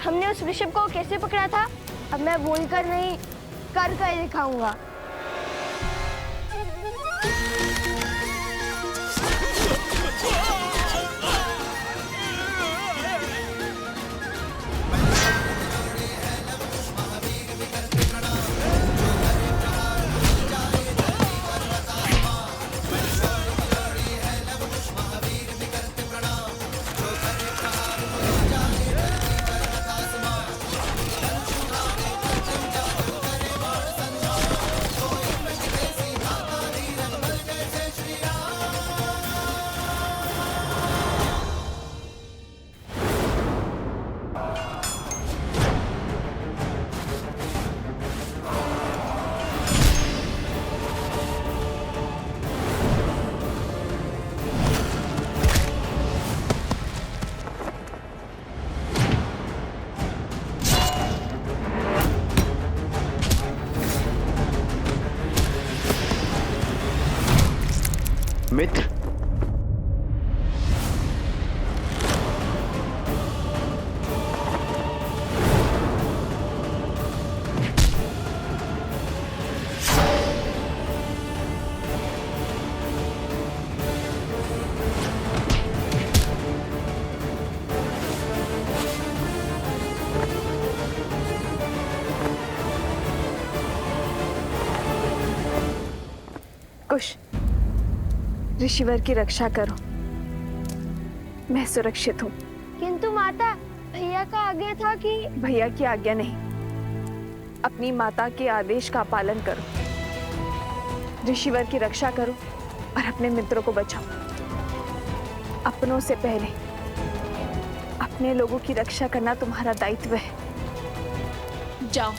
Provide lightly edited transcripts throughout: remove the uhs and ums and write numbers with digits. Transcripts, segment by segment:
हमने उस ऋषभ को कैसे पकड़ा था? अब मैं बोलकर नहीं, कर कर दिखाऊंगा। मित्र, कुश, ऋषिवर की रक्षा करो। मैं सुरक्षित हूँ। किंतु माता, भैया का आज्ञा था कि... भैया की आज्ञा नहीं, अपनी माता के आदेश का पालन करो। ऋषिवर की रक्षा करो और अपने मित्रों को बचाओ। अपनों से पहले अपने लोगों की रक्षा करना तुम्हारा दायित्व है। जाओ।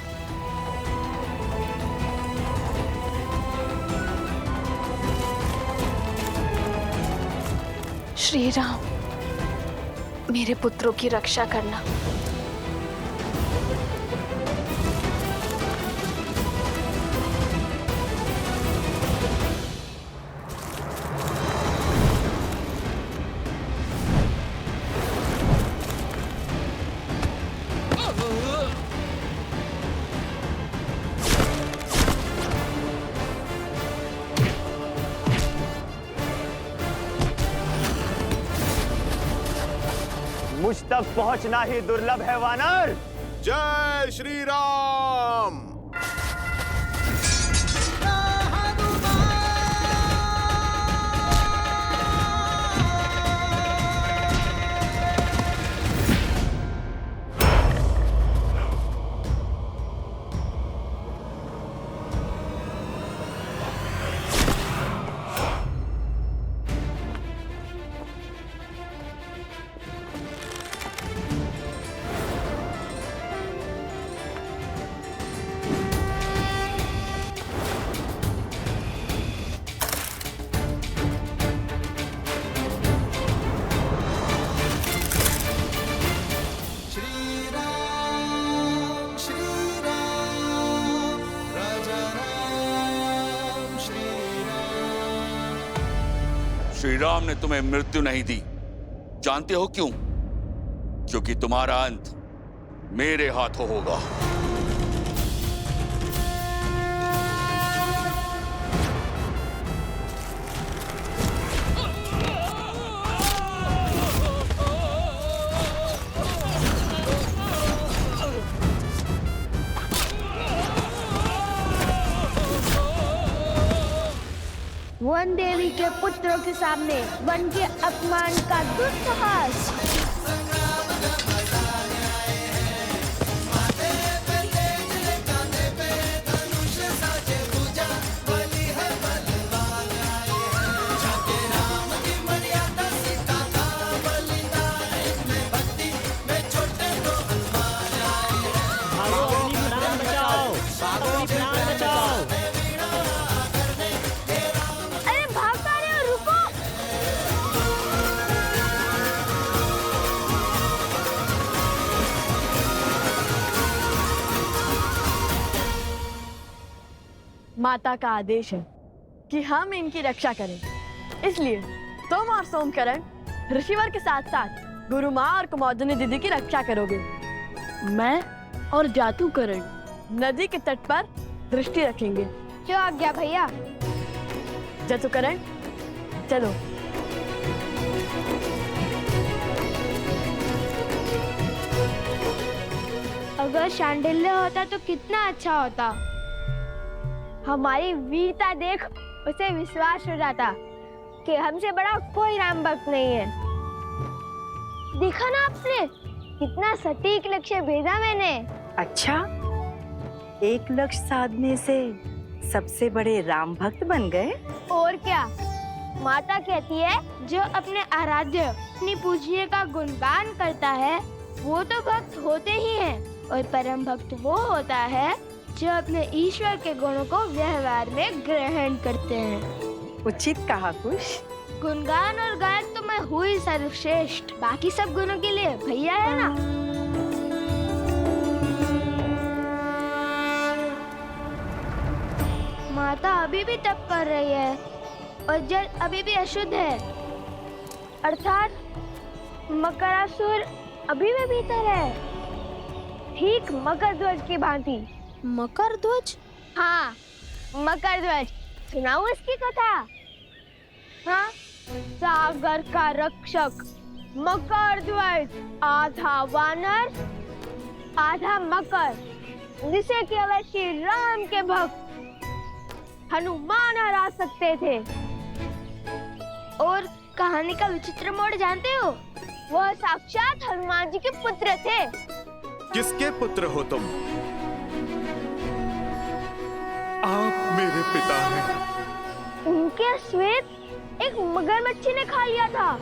श्री राम, मेरे पुत्रों की रक्षा करना। मुझ तक पहुंचना ही दुर्लभ है वानर। जय श्री राम। श्री राम ने तुम्हें मृत्यु नहीं दी। जानते हो क्यों? क्योंकि तुम्हारा अंत मेरे हाथों होगा। वन देवी के पुत्रों के सामने वन के अपमान का दुस्साहस। अरे भागता रहे हो, रुको। माता का आदेश है कि हम इनकी रक्षा करें, इसलिए तुम और सोमकरण ऋषिवर के साथ साथ गुरु माँ और कुमोदनी दीदी की रक्षा करोगे। मैं और जादूकरण नदी के तट पर दृष्टि रखेंगे। जो आज्ञा भैया। जादूकरण चलो। अगर शांडिल्य होता तो कितना अच्छा होता। हमारी वीरता देख उसे विश्वास हो जाता कि हमसे बड़ा कोई राम भक्त नहीं है। देखा ना आपने कितना सटीक लक्ष्य भेजा मैंने। अच्छा, एक लक्ष्य साधने से सबसे बड़े राम भक्त बन गए। और क्या, माता कहती है जो अपने आराध्य अपनी पूजनीय का गुणगान करता है वो तो भक्त होते ही हैं, और परम भक्त वो होता है जो अपने ईश्वर के गुणों को व्यवहार में ग्रहण करते हैं। उचित कहा कुश। गुणगान और गायक तो मैं हुई सर्वश्रेष्ठ, बाकी सब गुणों के लिए भैया है ना। माता अभी भी तप कर रही है और जल अभी भी अशुद्ध है, अर्थात मकरासुर अभी भी भीतर है, ठीक मकर ध्वज की भांति। मकर ध्वज? हाँ, मकर ध्वज। सुनाऊं इसकी कथा? हाँ, सागर का रक्षक मकर ध्वज, आधा वानर आधा मकर, जिसे केवल श्री राम के भक्त हनुमान हरा सकते थे। और कहानी का विचित्र मोड़ जानते हो? वह साक्षात हनुमान जी के पुत्र थे। किसके पुत्र हो तुम? आप मेरे पिता हैं। उनके श्वेत एक मगरमच्छ ने खा लिया था,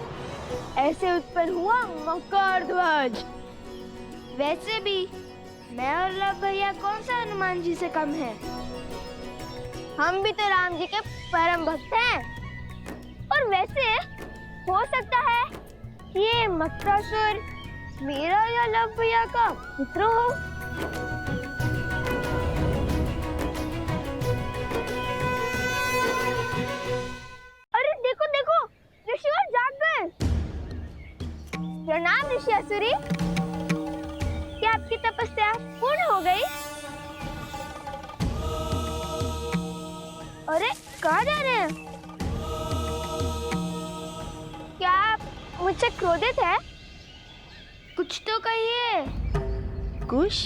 ऐसे उत्पन्न हुआ मकर ध्वज। वैसे भी मैं और लव भैया कौन सा हनुमान जी से कम है? हम भी तो राम जी के परम भक्त हैं। और वैसे हो सकता है कि ये मकरासुर मेरा या लव भैया का पुत्र हो। अरे देखो देखो, ऋषिवर जाग गए। प्रणाम ऋषि असुरी, क्या आपकी तपस्या पूर्ण हो गई? अरे कहाँ जा रहे हैं? क्या आप मुझसे क्रोधित हैं? कुछ तो कहिए। कुश,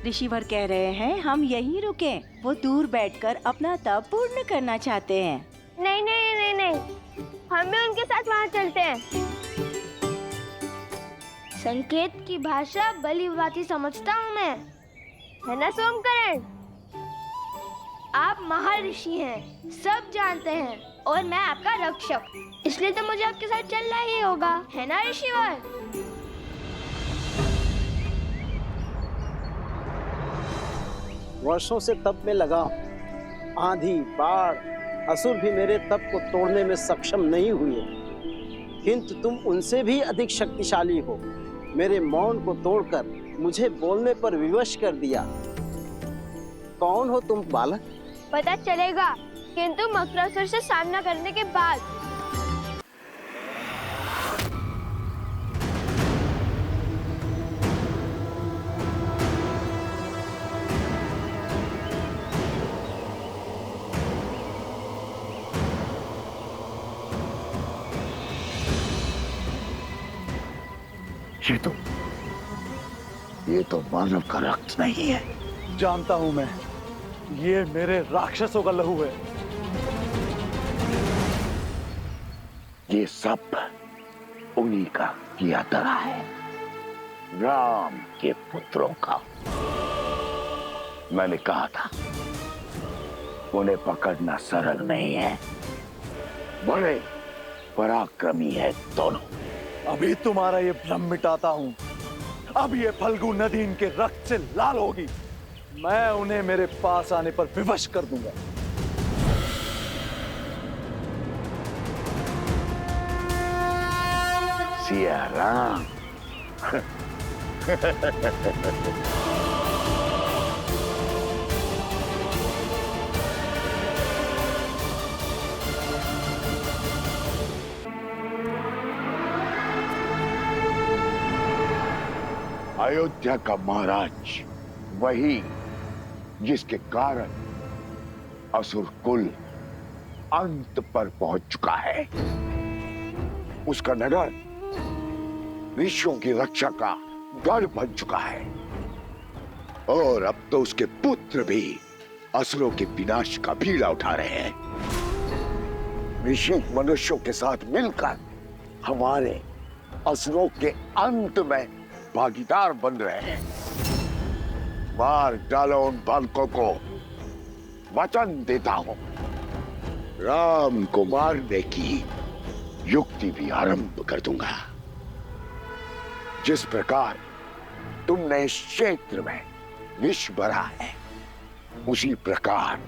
ऋषिवर कह रहे हैं हम यहीं रुकें। वो दूर बैठकर अपना तप पूर्ण करना चाहते हैं। नहीं नहीं नहीं नहीं, हम भी उनके साथ वहाँ चलते हैं। संकेत की भाषा भली भांति समझता हूँ मैं, है ना सोमकरण? आप महर्षि हैं, सब जानते हैं, और मैं आपका रक्षक, इसलिए तो मुझे आपके साथ चलना ही होगा, है ना ऋषिवर? वर्षों से तप में लगा, आंधी बाढ़ असुर भी मेरे तप को तोड़ने में सक्षम नहीं हुए, किंतु तुम उनसे भी अधिक शक्तिशाली हो। मेरे मौन को तोड़कर मुझे बोलने पर विवश कर दिया। कौन हो तुम बालक? पता चलेगा, किंतु मकरासुर से सामना करने के बाद। ये तो मानव का रक्त नहीं है। जानता हूं मैं, ये मेरे राक्षसों का लहू है। ये सब उन्हीं का किया धरा है, राम के पुत्रों का। मैंने कहा था उन्हें पकड़ना सरल नहीं है, बड़े पराक्रमी है दोनों। अभी तुम्हारा ये भ्रम मिटाता हूं। अब ये फल्गु नदी इनके रक्त से लाल होगी। मैं उन्हें मेरे पास आने पर विवश कर दूंगा। सिया राम। अयोध्या का महाराज वही जिसके कारण असुर कुल अंत पर पहुंच चुका है। उसका नगर ऋषियों की रक्षा का गढ़ बन चुका है और अब तो उसके पुत्र भी असुरों के विनाश का बीड़ा उठा रहे हैं। ऋषि मनुष्यों के साथ मिलकर हमारे असुरों के अंत में भागीदार बन रहे हैं। मार डालो उन बालकों को। वचन देता हूं, राम को मारने की युक्ति भी आरंभ कर दूंगा। जिस प्रकार तुमने इस क्षेत्र में विष भरा है, उसी प्रकार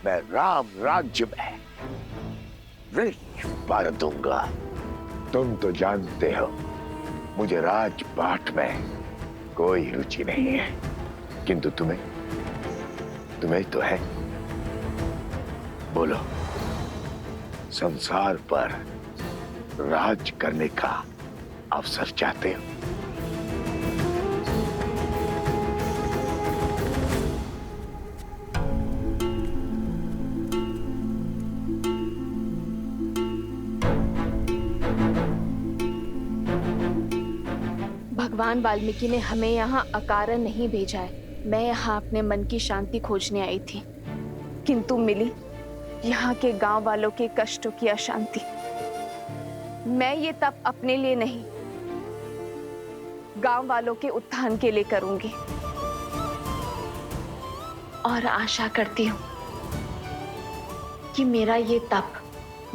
मैं राम राज्य में विष भर दूंगा। तुम तो जानते हो मुझे राजपाट में कोई रुचि नहीं है, किंतु तुम्हें तो है। बोलो, संसार पर राज करने का अवसर चाहते हो? भगवान वाल्मीकि ने हमें यहाँ अकारण नहीं भेजा है। मैं यहाँ अपने मन की शांति खोजने आई थी, किंतु मिली यहाँ के गांव वालों के कष्टों की अशांति। मैं ये तप अपने लिए नहीं, गांव वालों के उत्थान के लिए करूंगी और आशा करती हूँ कि मेरा ये तप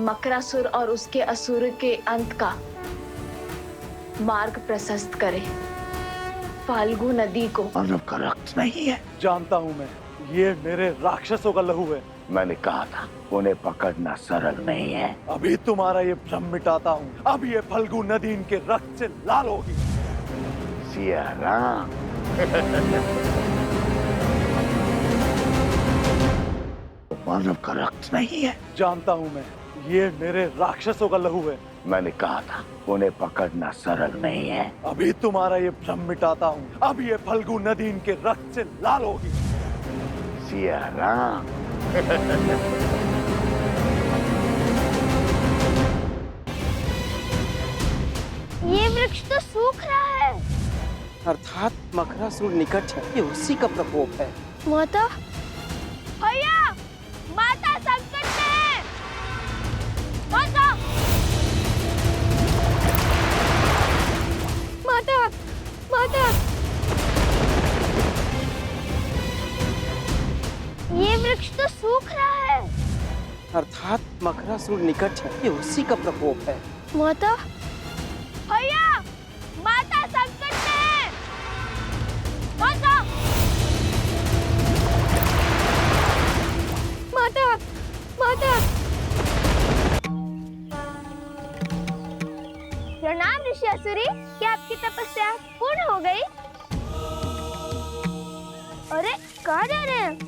मकरासुर और उसके असुर के अंत का मार्ग प्रशस्त करे। फाल्गु नदी को मानव का रक्त नहीं है। जानता हूं मैं, ये मेरे राक्षसों का लहू है। मैंने कहा था उन्हें पकड़ना सरल नहीं है। अभी तुम्हारा ये भ्रम मिटाता हूँ। अब ये फल्गु नदी इनके रक्त से लाल होगी। सिया राम। मानव का रक्त नहीं है। जानता हूँ मैं, ये मेरे राक्षसों का लहू है। मैंने कहा था उन्हें पकड़ना सरल नहीं है। अभी तुम्हारा ये भ्रम मिटाता हूँ। अब ये फल्गु नदी इनके रक्त से लाल होगी। सिया राम। ये वृक्ष तो सूख रहा है। अर्थात मकरासुर निकट है, ये उसी का प्रकोप है। माता, भैया, माता संकट में है। माता, माता, माता, ये वृक्ष तो सूख रहा है। अर्थात मकरासुर निकट है, ये उसी का प्रकोप है। माता, भैया, माता संकट में है। माता, माता, माता। प्रणाम ऋषि असुरी, क्या आपकी तपस्या पूर्ण हो गई? अरे कहाँ जा रहे हैं?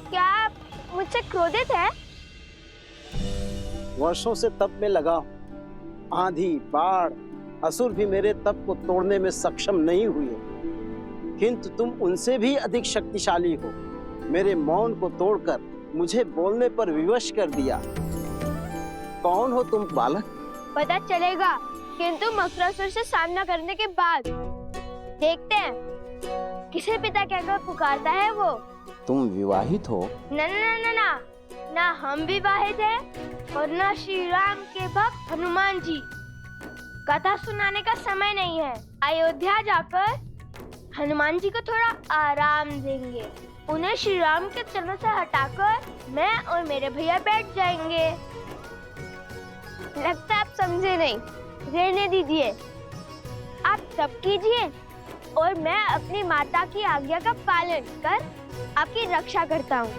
क्या आप मुझसे क्रोधित हैं? वर्षों से तप में लगा हूं। आंधी, बाढ़, असुर भी मेरे तप को तोड़ने में सक्षम नहीं हुए, किंतु तुम उनसे भी अधिक शक्तिशाली हो। मेरे मौन को तोड़कर मुझे बोलने पर विवश कर दिया। कौन हो तुम बालक? पता चलेगा, किंतु मकरासुर से सामना करने के बाद देखते हैं किसे पिता कहकर पुकारता है वो। तुम विवाहित हो? ना ना ना ना, ना हम विवाहित हैं और ना श्री राम के भक्त हनुमान जी। कथा सुनाने का समय नहीं है। अयोध्या जाकर हनुमान जी को थोड़ा आराम देंगे। उन्हें श्री राम के चरणों से हटाकर मैं और मेरे भैया बैठ जाएंगे। लगता आप समझे नहीं, रहने दीजिए। आप तप कीजिए और मैं अपनी माता की आज्ञा का पालन कर आपकी रक्षा करता हूँ।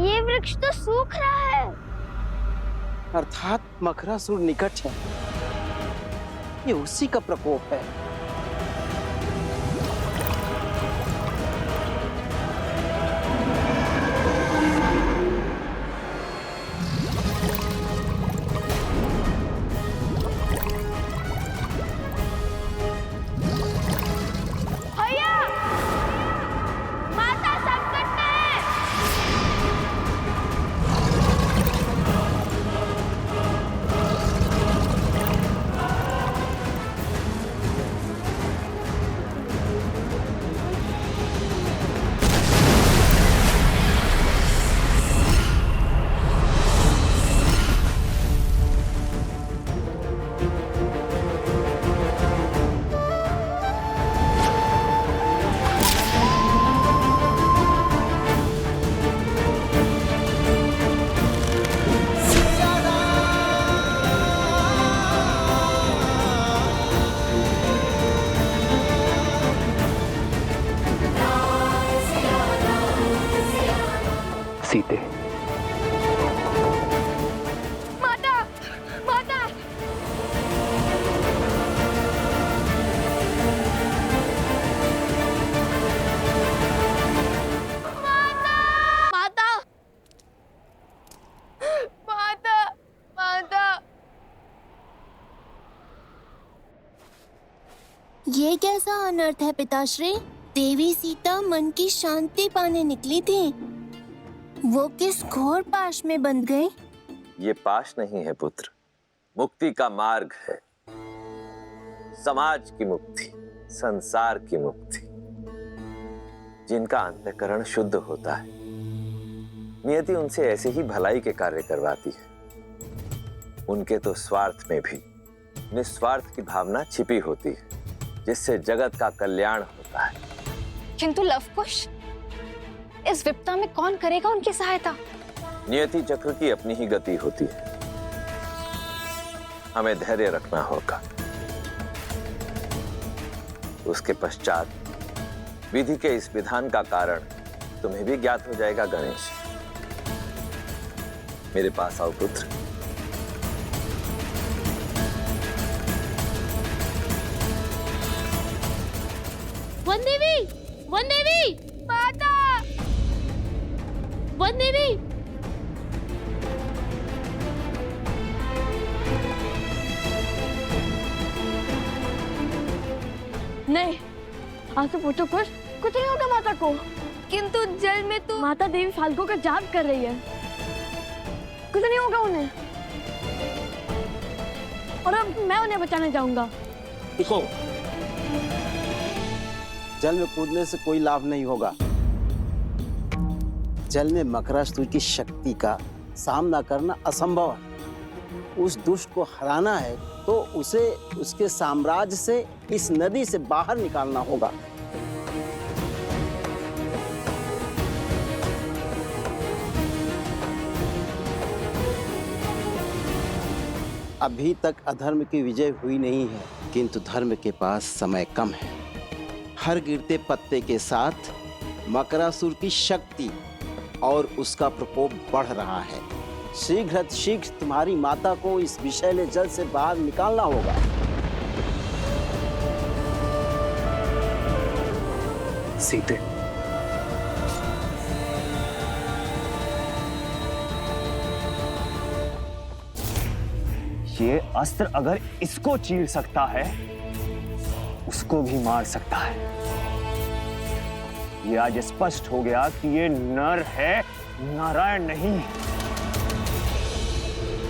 ये वृक्ष तो सूख रहा है। अर्थात मकरासुर निकट है, ये उसी का प्रकोप है। सीते, माता, माता, माता, माता, माता। ये कैसा अनर्थ है पिताश्री? देवी सीता मन की शांति पाने निकली थी, वो किस घोर पाश में बंध गई? ये पाश नहीं है पुत्र, मुक्ति का मार्ग है। समाज की मुक्ति, संसार की मुक्ति। जिनका अंतःकरण शुद्ध होता है, नियति उनसे ऐसे ही भलाई के कार्य करवाती है। उनके तो स्वार्थ में भी निस्वार्थ की भावना छिपी होती है, जिससे जगत का कल्याण होता है। किंतु लवकुश, इस विपदा में कौन करेगा उनकी सहायता? नियति चक्र की अपनी ही गति होती है, हमें धैर्य रखना होगा। उसके पश्चात विधि के इस विधान का कारण तुम्हें भी ज्ञात हो जाएगा। गणेश, मेरे पास आओ पुत्र। वन देवी, वन देवी, माता, वन देवी। नहीं, आंसू पोछो, कुछ नहीं होगा माता को। किंतु जल में तो माता देवी फाल्गु का जाप कर रही है, कुछ नहीं होगा उन्हें। और अब मैं उन्हें बचाने जाऊंगा। देखो, जल में कूदने से कोई लाभ नहीं होगा। जल में मकरासुर की शक्ति का सामना करना असंभव है। उस दुष्ट को हराना है तो उसे उसके साम्राज्य से, इस नदी से बाहर निकालना होगा। अभी तक अधर्म की विजय हुई नहीं है, किंतु धर्म के पास समय कम है। हर गिरते पत्ते के साथ मकरासुर की शक्ति और उसका प्रकोप बढ़ रहा है। शीघ्र तुम्हारी माता को इस विषैले जल से बाहर निकालना होगा। सीते, ये अस्त्र अगर इसको चीर सकता है, उसको भी मार सकता है। ये आज स्पष्ट हो गया कि ये नर है, नारायण नहीं।